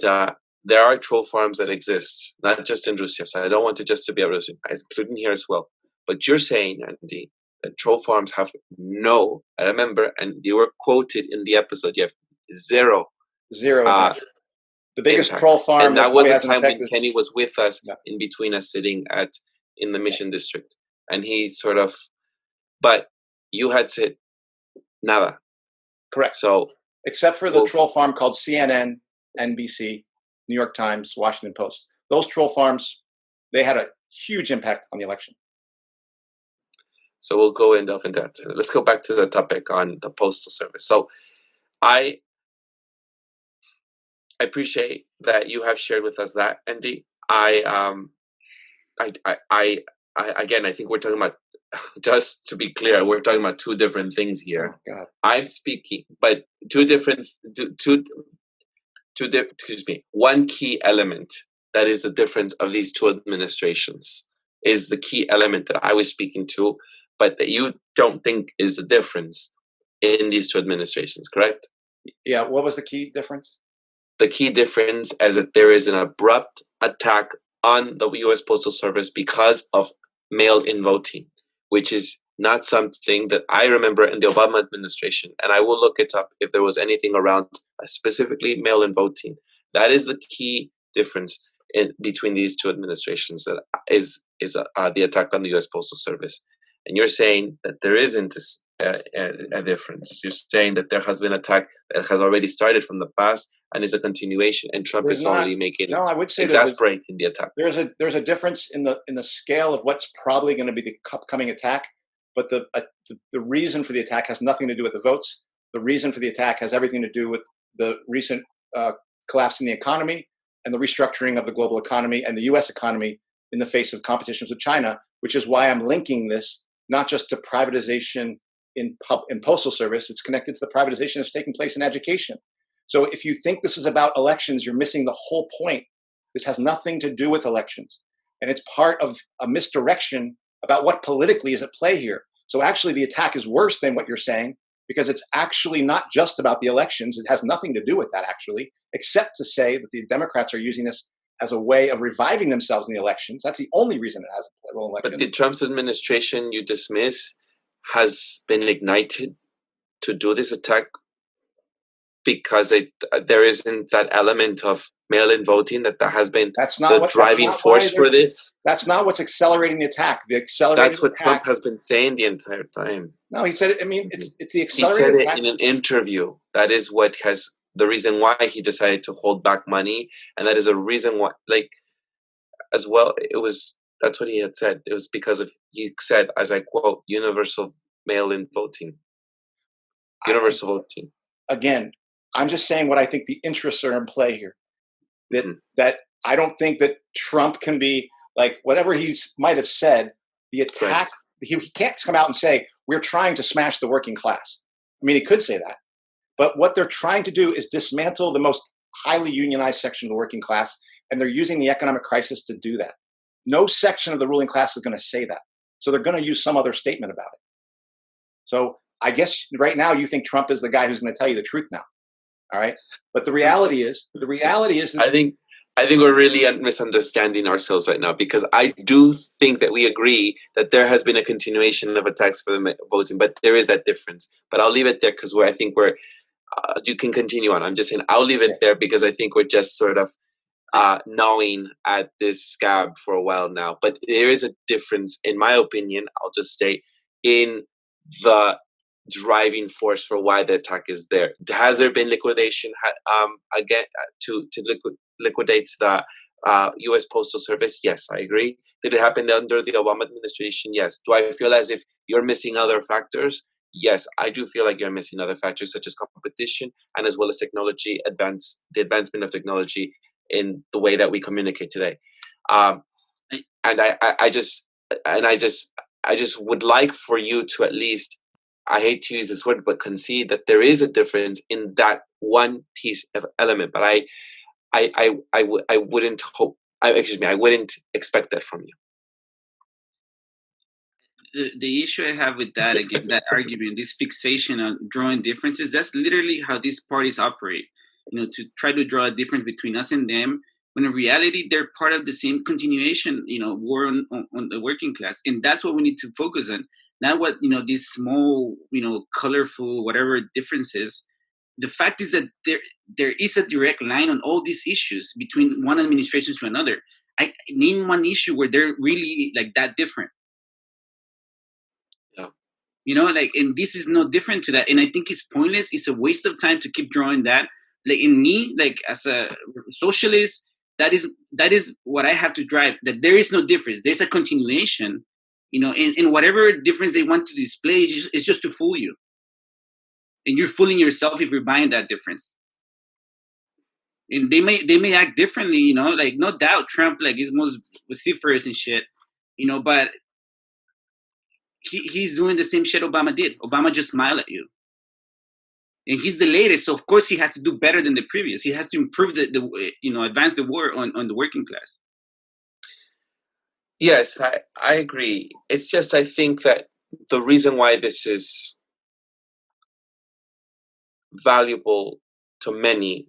there are troll farms that exist, not just in Russia. So I don't want to be able to, including here as well. But you're saying, Andy, that troll farms have no. I remember, and you were quoted in the episode. You have zero. The biggest impact. Troll farm. And that was the time when Kenny was with us, in between us, sitting in the Mission District, and he sort of. But you had said nada. Correct. So except for the troll farm called CNN, NBC, New York Times, Washington Post, those troll farms, they had a huge impact on the election. So we'll go into that. Let's go back to the topic on the Postal Service. So I appreciate that you have shared with us that, Andy. Again, I think we're talking about, just to be clear, we're talking about 2 different things here. Oh, God. I'm speaking, but 2 different, excuse me, one key element that is the difference of these 2 administrations is the key element that I was speaking to, but that you don't think is the difference in these 2 administrations, correct? Yeah, what was the key difference? The key difference is that there is an abrupt attack on the US Postal Service because of mail-in voting, which is not something that I remember in the Obama administration. And I will look it up if there was anything around specifically mail-in voting. That is the key difference between these two administrations. That is the attack on the U.S. Postal Service. And you're saying that there isn't a difference. You're saying that there has been an attack that has already started from the past and is a continuation, and Trump is already making it. No, I would say exasperating the attack. There's a difference in the scale of what's probably going to be the upcoming attack, but the reason for the attack has nothing to do with the votes. The reason for the attack has everything to do with the recent collapse in the economy and the restructuring of the global economy and the U.S. economy in the face of competitions with China, which is why I'm linking this not just to privatization in Postal Service. It's connected to the privatization that's taking place in education. So if you think this is about elections, you're missing the whole point. This has nothing to do with elections. And it's part of a misdirection about what politically is at play here. So actually the attack is worse than what you're saying, because it's actually not just about the elections. It has nothing to do with that, actually, except to say that the Democrats are using this as a way of reviving themselves in the elections. That's the only reason it has a role in elections. But the Trump's administration, you dismiss, has been ignited to do this attack because there isn't that element of mail-in voting that has been the driving force for this. That's not what's accelerating the attack. That's what Trump has been saying the entire time. No, he said it. I mean, it's the He accelerating. said it in an interview. That is what has the reason why he decided to hold back money, and that is a reason why, like, as well. That's what he had said. It was because of, he said, as I quote, universal mail-in voting. Universal voting. Again, I'm just saying what I think the interests are in play here. That I don't think that Trump can be, like, whatever he might have said, the attack, he can't come out and say, we're trying to smash the working class. I mean, he could say that. But what they're trying to do is dismantle the most highly unionized section of the working class, and they're using the economic crisis to do that. No section of the ruling class is going to say that. So they're going to use some other statement about it. So I guess right now you think Trump is the guy who's going to tell you the truth now. All right. But the reality is that I think we're really misunderstanding ourselves right now, because I do think that we agree that there has been a continuation of attacks for the voting, but there is that difference. But I'll leave it there because I think you can continue on. I'm just saying I'll leave it there because I think we're just sort of gnawing at this scab for a while now. But there is a difference, in my opinion, I'll just state, in the driving force for why the attack is there. Has there been liquidation again to liquidate the US Postal Service? Yes, I agree. Did it happen under the Obama administration? Yes. Do I feel as if you're missing other factors? Yes, I do feel like you're missing other factors such as competition and as well as technology, the advancement of technology in the way that we communicate today. And I just would like for you to at least, I hate to use this word, but concede that there is a difference in that one piece of element. But I wouldn't hope. I wouldn't expect that from you. The issue I have with that, again, that argument, this fixation on drawing differences, that's literally how these parties operate. To try to draw a difference between us and them, when in reality they're part of the same continuation, war on the working class, and that's what we need to focus on. Not what these small, colorful, whatever differences. The fact is that there is a direct line on all these issues between one administration to another. I name one issue where they're really like that different. Yeah. And this is no different to that. And I think it's pointless. It's a waste of time to keep drawing that. Like, in me, like, as a socialist, that is what I have to drive. That there is no difference. There's a continuation. And whatever difference they want to display is just to fool you. And you're fooling yourself if you're buying that difference. And they may act differently, like, no doubt Trump, like, is most vociferous and shit, but he's doing the same shit Obama did. Obama just smiled at you. And he's the latest, so of course he has to do better than the previous. He has to improve advance the war on the working class. Yes, I agree. It's just, I think that the reason why this is valuable to many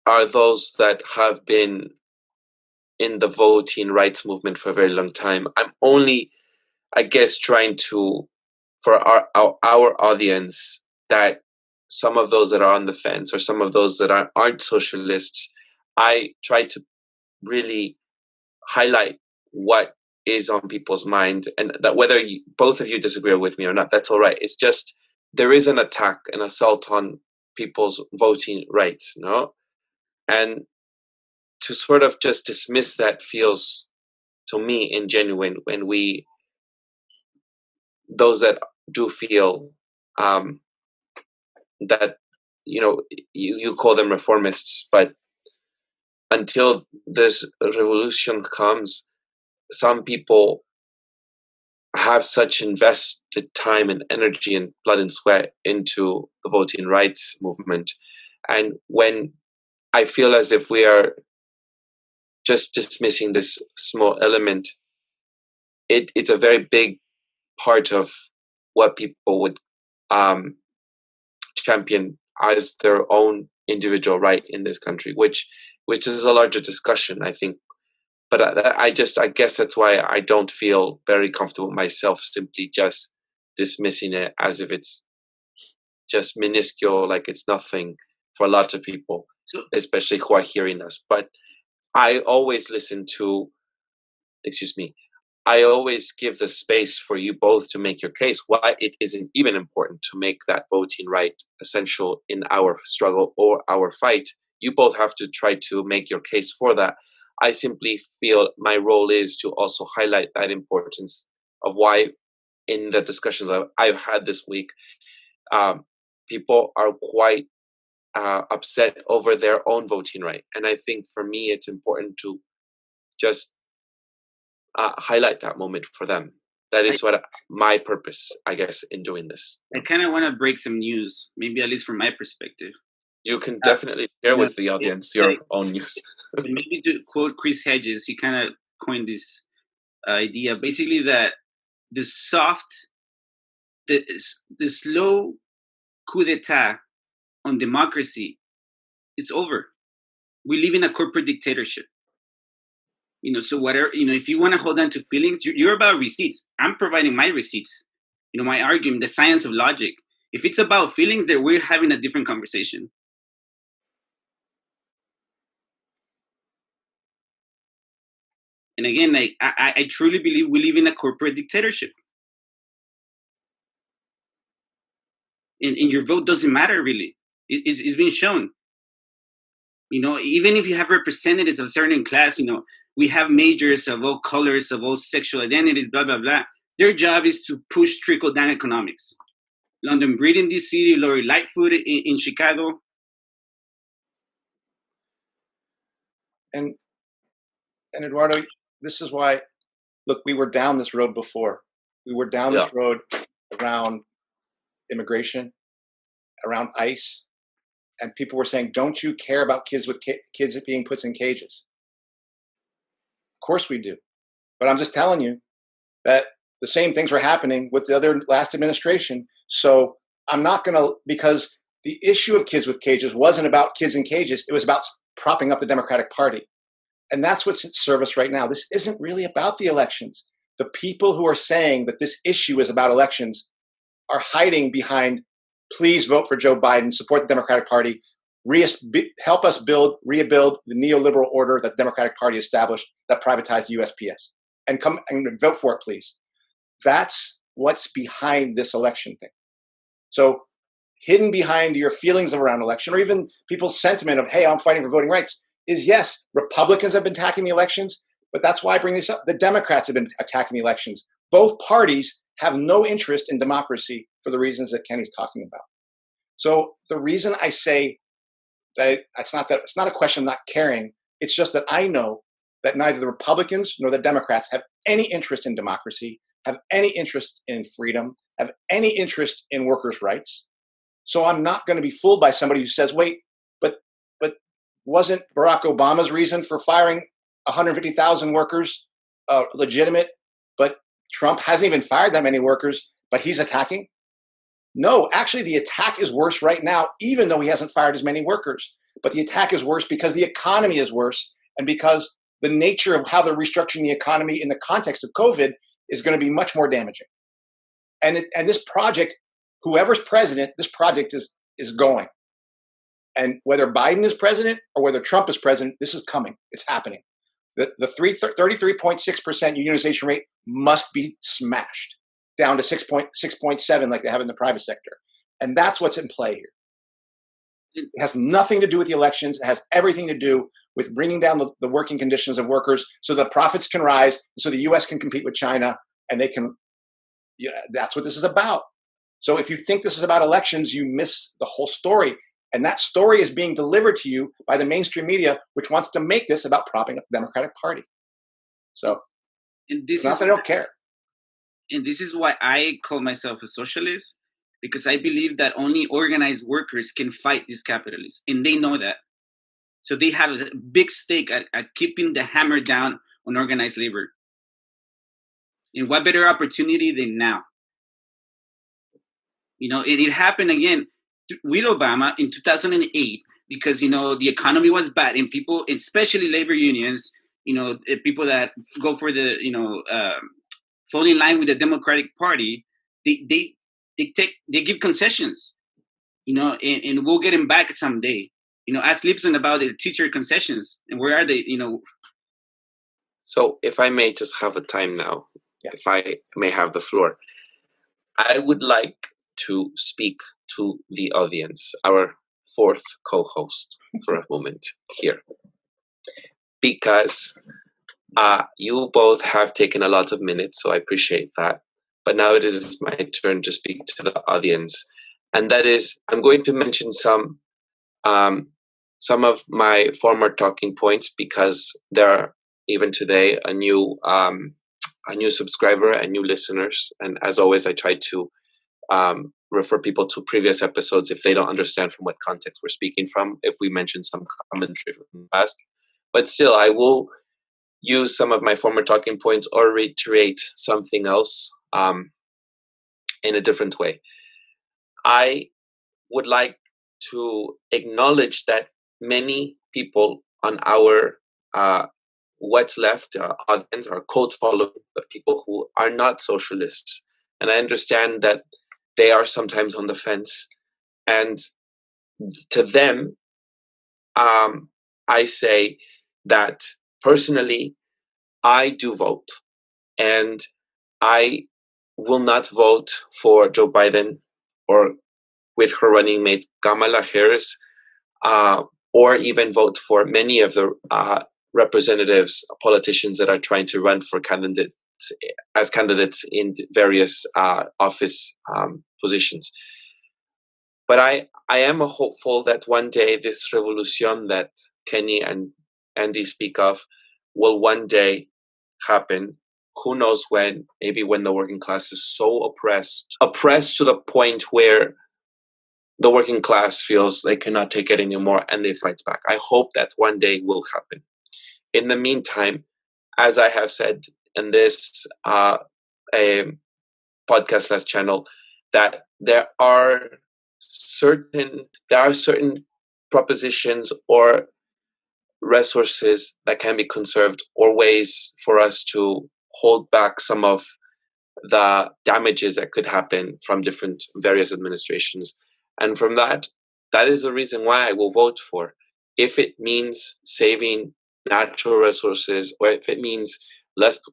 are those that have been in the voting rights movement for a very long time. I'm only I guess, trying to, for our audience, that some of those that are on the fence or some of those that aren't socialists, I try to really highlight what is on people's mind, and that whether both of you disagree with me or not, that's all right. It's just there is an attack, an assault on people's voting rights, no? And to sort of just dismiss that feels, to me, ingenuine when those that do feel that, you call them reformists, but until this revolution comes, some people have such invested time and energy and blood and sweat into the voting rights movement. And when I feel as if we are just dismissing this small element, it's a very big part of what people would champion as their own individual right in this country, which is a larger discussion, I think. But I guess that's why I don't feel very comfortable myself simply just dismissing it as if it's just minuscule, like it's nothing for lots of people, especially who are hearing us. But I always I always give the space for you both to make your case, why it isn't even important to make that voting right essential in our struggle or our fight. You both have to try to make your case for that. I simply feel my role is to also highlight that importance of why, in the discussions I've had this week, people are quite upset over their own voting right. And I think for me, it's important to just highlight that moment for them. That is what my purpose, I guess, in doing this. I kind of want to break some news, maybe at least from my perspective. You can definitely share with the audience your own news. Maybe to quote Chris Hedges, he kind of coined this idea, basically that the slow coup d'etat on democracy, it's over. We live in a corporate dictatorship. So whatever, if you want to hold on to feelings, you're about receipts. I'm providing my receipts, my argument, the science of logic. If it's about feelings, then we're having a different conversation. And again, I truly believe we live in a corporate dictatorship. And your vote doesn't matter, really. It's been shown. Even if you have representatives of a certain class, we have majors of all colors, of all sexual identities, blah, blah, blah. Their job is to push trickle-down economics. London Breed in DC, Lori Lightfoot in Chicago. And Eduardo, this is why, look, we were down this road before. We were down this road around immigration, around ICE, and people were saying, don't you care about kids being put in cages? Of course we do. But I'm just telling you that the same things were happening with the other last administration. So I'm not going to, because the issue of kids with cages wasn't about kids in cages. It was about propping up the Democratic Party. And that's what's at service right now. This isn't really about the elections. The people who are saying that this issue is about elections are hiding behind, please vote for Joe Biden, support the Democratic Party, help us rebuild the neoliberal order that the Democratic Party established that privatized the USPS, and come and vote for it, please. That's what's behind this election thing. So hidden behind your feelings around election, or even people's sentiment of, hey, I'm fighting for voting rights, is yes, Republicans have been attacking the elections, but that's why I bring this up. The Democrats have been attacking the elections. Both parties have no interest in democracy for the reasons that Kenny's talking about. So the reason I say that it's not a question of not caring. It's just that I know that neither the Republicans nor the Democrats have any interest in democracy, have any interest in freedom, have any interest in workers' rights. So I'm not going to be fooled by somebody who says, wait, but wasn't Barack Obama's reason for firing 150,000 workers legitimate, but Trump hasn't even fired that many workers, but he's attacking? No, actually, the attack is worse right now, even though he hasn't fired as many workers. But the attack is worse because the economy is worse, and because the nature of how they're restructuring the economy in the context of COVID is going to be much more damaging. And this project, whoever's president, this project is going. And whether Biden is president or whether Trump is president, this is coming. It's happening. The 33.6% unionization rate must be smashed down to 6.7 like they have in the private sector. And that's what's in play here. It has nothing to do with the elections. It has everything to do with bringing down the working conditions of workers so the profits can rise, so the U.S. can compete with China, and they can, that's what this is about. So if you think this is about elections, you miss the whole story. And that story is being delivered to you by the mainstream media, which wants to make this about propping up the Democratic Party. So it's not that I don't care. And this is why I call myself a socialist, because I believe that only organized workers can fight these capitalists. And they know that. So they have a big stake at keeping the hammer down on organized labor. And what better opportunity than now? It happened again with Obama in 2008 because, the economy was bad and people, especially labor unions, people that go for the, fall in line with the Democratic Party, they give concessions, and we'll get them back someday. Ask Lipson about the teacher concessions and where are they, So if I may just have a time now, if I may have the floor, I would like to speak to the audience, our fourth co-host, for a moment here. Because you both have taken a lot of minutes, so I appreciate that. But now it is my turn to speak to the audience. And that is, I'm going to mention some of my former talking points because there are even today a new subscriber and new listeners. And as always, I try to refer people to previous episodes if they don't understand from what context we're speaking from, if we mention some commentary from the past. But still, I will use some of my former talking points or reiterate something else in a different way. I would like to acknowledge that many people on our what's left audience are cult following, but people who are not socialists. And I understand that they are sometimes on the fence. And to them, I say that personally, I do vote. And I will not vote for Joe Biden or with her running mate Kamala Harris, or even vote for many of the representatives, politicians that are trying to run for candidates in various office positions. But I am hopeful that one day this revolution that Kenny and Andy speak of will one day happen. Who knows when? Maybe when the working class is so oppressed to the point where the working class feels they cannot take it anymore and they fight back. I hope that one day will happen. In the meantime, as I have said in this podcast last channel, that there are certain propositions or resources that can be conserved or ways for us to hold back some of the damages that could happen from various administrations. And from that is the reason why I will vote for. If it means saving natural resources, or if it means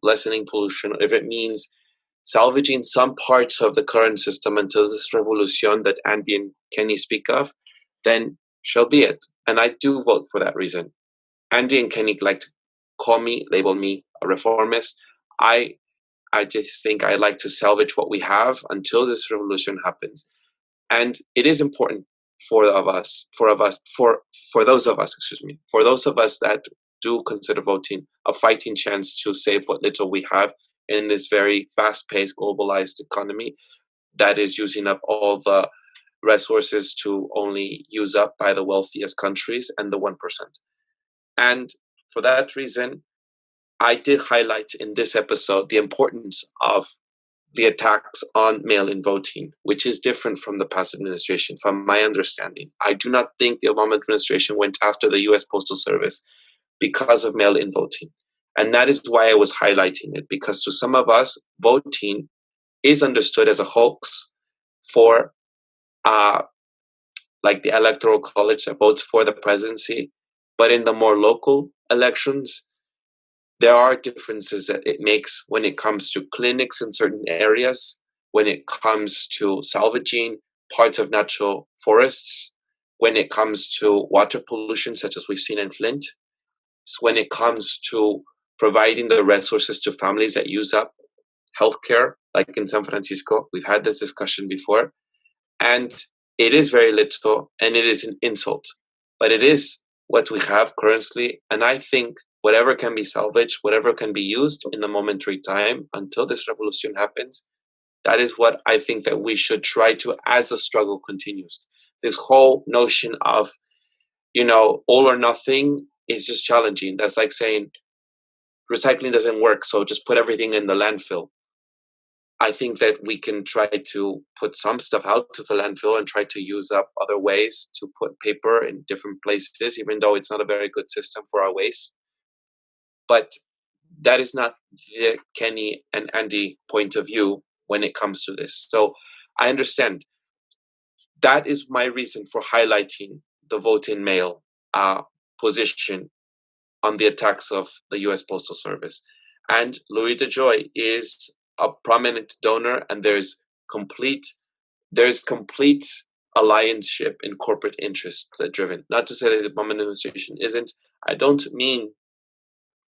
lessening pollution, or if it means salvaging some parts of the current system until this revolution that Andy and Kenny speak of, then shall be it. And I do vote for that reason. Andy and Kenny like to label me a reformist. I just think I like to salvage what we have until this revolution happens. And it is important for those of us that do consider voting a fighting chance to save what little we have in this very fast-paced, globalized economy that is using up all the resources to only use up by the wealthiest countries and the 1%. And for that reason, I did highlight in this episode the importance of the attacks on mail-in voting, which is different from the past administration, from my understanding. I do not think the Obama administration went after the US Postal Service because of mail-in voting. And that is why I was highlighting it, because to some of us, voting is understood as a hoax for like the electoral college that votes for the presidency. But in the more local elections, there are differences that it makes when it comes to clinics in certain areas, when it comes to salvaging parts of natural forests, when it comes to water pollution, such as we've seen in Flint, so when it comes to providing the resources to families that use up healthcare, like in San Francisco. We've had this discussion before. And it is very little, and it is an insult. But it is what we have currently. And I think whatever can be salvaged, whatever can be used in the momentary time until this revolution happens, that is what I think that we should try to, as the struggle continues. This whole notion of, all or nothing is just challenging. That's like saying recycling doesn't work, so just put everything in the landfill. I think that we can try to put some stuff out to the landfill and try to use up other ways to put paper in different places, even though it's not a very good system for our waste. But that is not the Kenny and Andy point of view when it comes to this. So I understand. That is my reason for highlighting the vote-in-mail position on the attacks of the US Postal Service. And Louis DeJoy is a prominent donor, and there's complete allianceship in corporate interest driven. Not to say that the Obama administration isn't. I don't mean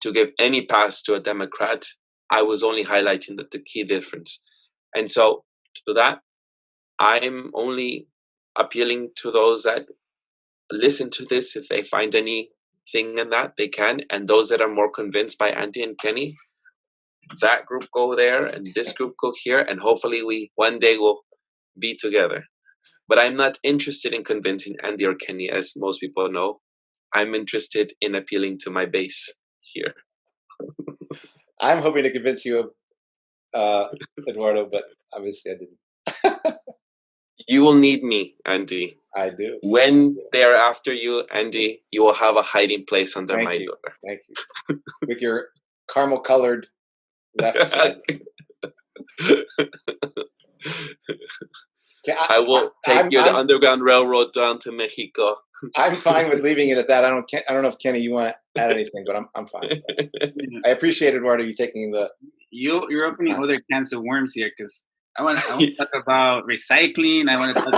to give any pass to a Democrat. I was only highlighting the key difference. And so to that, I'm only appealing to those that listen to this. If they find anything in that, they can. And those that are more convinced by Andy and Kenny, that group go there and this group go here, and hopefully we one day will be together. But I'm not interested in convincing Andy or Kenny, as most people know. I'm interested in appealing to my base here. I'm hoping to convince you of Eduardo, but obviously I didn't. You will need me, Andy. I do. When they're after you, Andy, you will have a hiding place under my door. Thank you. With your caramel-colored left side. I will take you the Underground Railroad down to Mexico. I'm fine with leaving it at that. I don't know if Kenny, you want to add anything, but I'm fine. I appreciate, Eduardo, you taking the. You're opening other cans of worms here, because I want to talk about recycling. I want to talk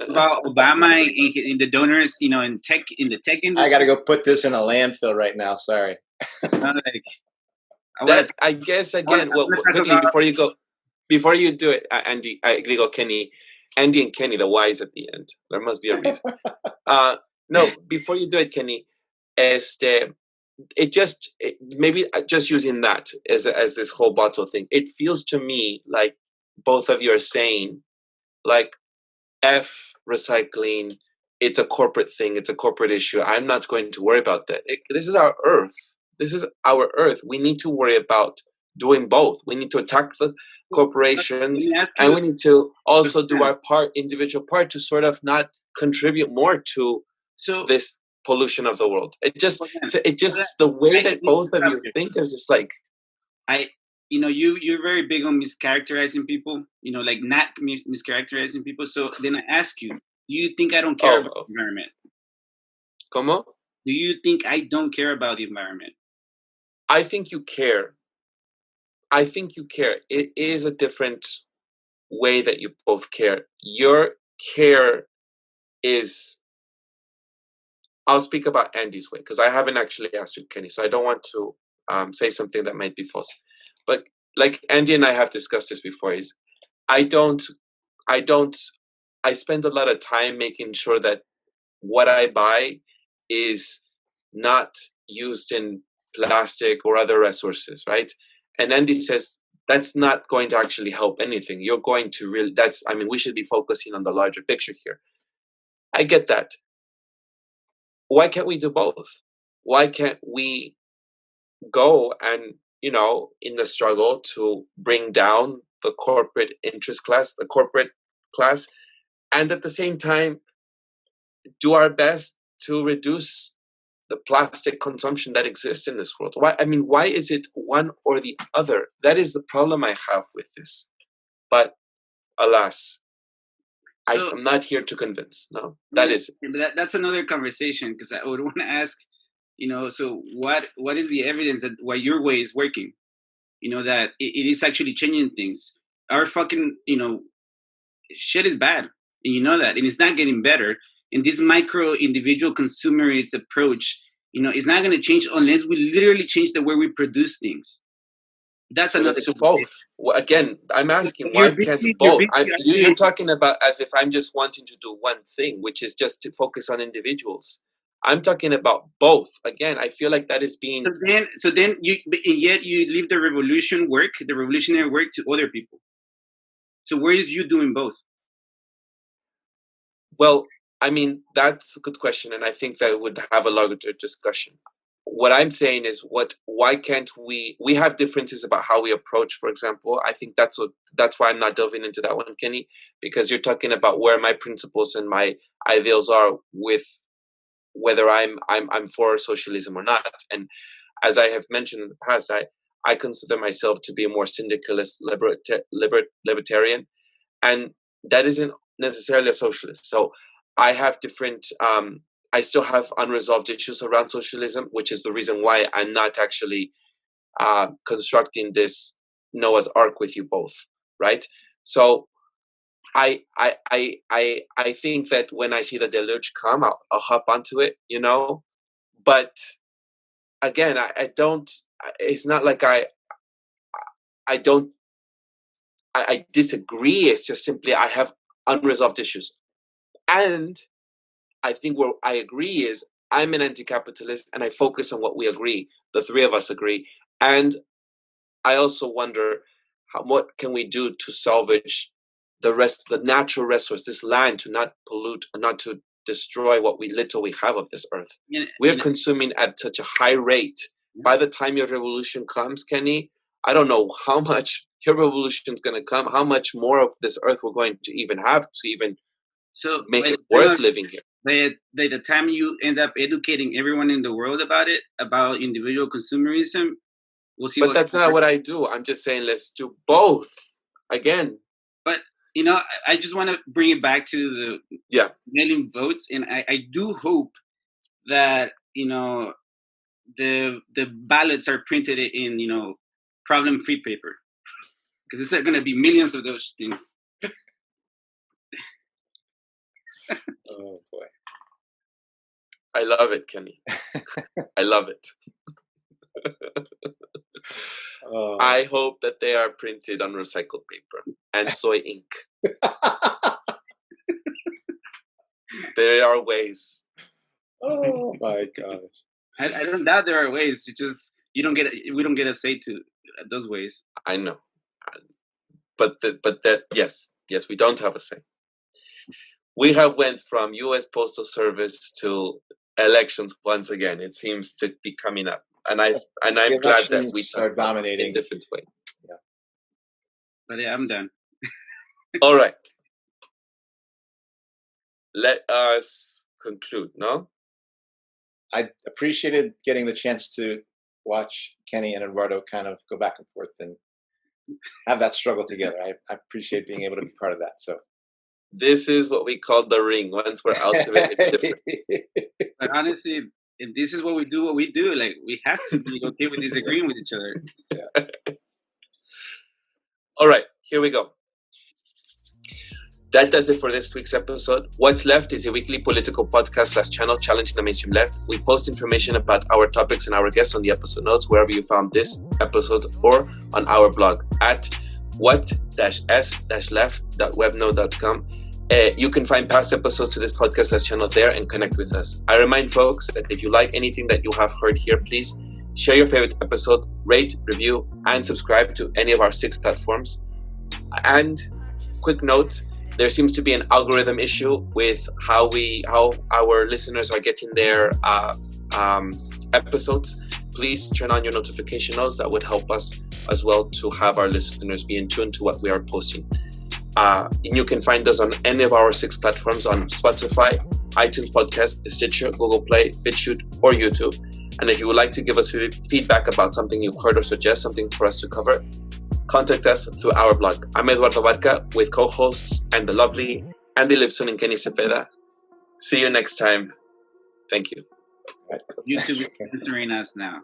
about Obama and the donors, in the tech industry. I got to go put this in a landfill right now. Sorry. I guess again. Well, quickly before you do it, Andy, Kenny, Andy and Kenny, the Y's at the end. There must be a reason. No, before you do it, Kenny, maybe just using that as this whole bottle thing. It feels to me like both of you are saying, like, F recycling. It's a corporate thing. It's a corporate issue. I'm not going to worry about that. This is our Earth. This is our Earth. We need to worry about doing both. We need to attack the corporations, and we need to also do our individual part to sort of not contribute more to this pollution of the world. The way that both of you think is just like, you're very big on mischaracterizing people, like not mischaracterizing people. So then I ask you, do you think I don't care about the environment? ¿Cómo? Do you think I don't care about the environment? I think you care. It is a different way that you both care. Your care is, I'll speak about Andy's way, because I haven't actually asked you, Kenny, so I don't want to say something that might be false. But like Andy and I have discussed this before, I spend a lot of time making sure that what I buy is not used in plastic or other resources, right? And Andy says that's not going to actually help anything. You're going to we should be focusing on the larger picture here. I get that. Why can't we do both? Why can't we go and, in the struggle to bring down the corporate interest class, the corporate class, and at the same time do our best to reduce the plastic consumption that exists in this world. Why is it one or the other? That is the problem I have with this. But alas, I'm not here to convince. No, that is it. That's another conversation, because I would want to ask, so what is the evidence that why your way is working? That it is actually changing things. Our fucking, shit is bad. And you know that. And it's not getting better. And this micro individual consumerist approach, is not going to change unless we literally change the way we produce things. That's another. Let's do both. Well, again, I'm asking, why can't both? You're talking about as if I'm just wanting to do one thing, which is just to focus on individuals. I'm talking about both. Again, I feel like that is being. So then yet you leave the revolutionary work to other people. So where is you doing both? Well, that's a good question, and I think that would have a larger discussion. What I'm saying is, why can't we have differences about how we approach, for example. I think that's why I'm not delving into that one, Kenny, because you're talking about where my principles and my ideals are with whether I'm for socialism or not. And as I have mentioned in the past, I consider myself to be a more syndicalist libertarian, and that isn't necessarily a socialist. So I have different I still have unresolved issues around socialism, which is the reason why I'm not actually constructing this Noah's Ark with you both, right? So I think that when I see the deluge come, I'll hop onto it, But again, I don't. It's not like I disagree. It's just simply I have unresolved issues, and I think where I agree is I'm an anti-capitalist and I focus on what we agree. The three of us agree. And I also wonder what can we do to salvage the natural resource, this land, to not pollute and not to destroy what little we have of this earth. We're consuming at such a high rate. By the time your revolution comes, Kenny, I don't know how much your revolution is going to come, how much more of this earth we're going to even have to even make it worth living here. By the time you end up educating everyone in the world about individual consumerism, we'll see. But that's not what I do. I'm just saying, let's do both again. But I just want to bring it back to the mailing votes, and I do hope that the ballots are printed in problem-free paper, because it's going to be millions of those things. Oh boy. I love it, Kenny. I love it. I hope that they are printed on recycled paper and soy ink. There are ways. Oh my gosh. I don't doubt there are ways. It's just we don't get a say to those ways. I know. But yes, we don't have a say. We have went from US Postal Service to elections once again. It seems to be coming up, and I'm glad that we are dominating in different way. Yeah. But I'm done. All right. Let us conclude. No. I appreciated getting the chance to watch Kenny and Eduardo kind of go back and forth and have that struggle together. I appreciate being able to be part of that. So. This is what we call the ring. Once we're out of it, it's different. But honestly, if this is what we do, like, we have to be okay with disagreeing with each other. Yeah. All right, here we go. That does it for this week's episode. What's Left is a weekly political podcast / channel challenging the mainstream left. We post information about our topics and our guests on the episode notes, wherever you found this episode, or on our blog at what-s-left.webnode.com. You can find past episodes to this podcast / channel there and connect with us. I remind folks that if you like anything that you have heard here, please share your favorite episode, rate, review, and subscribe to any of our 6 platforms. And quick note, there seems to be an algorithm issue with how our listeners are getting their episodes. Please turn on your notification notes. That would help us as well to have our listeners be in tune to what we are posting. You can find us on any of our 6 platforms on Spotify, iTunes Podcast, Stitcher, Google Play, Bitchute, or YouTube. And if you would like to give us feedback about something you've heard or suggest something for us to cover, contact us through our blog. I'm Eduardo Barca with co-hosts and the lovely Andy Lipson and Kenny Cepeda. See you next time. Thank you. YouTube is censoring us now.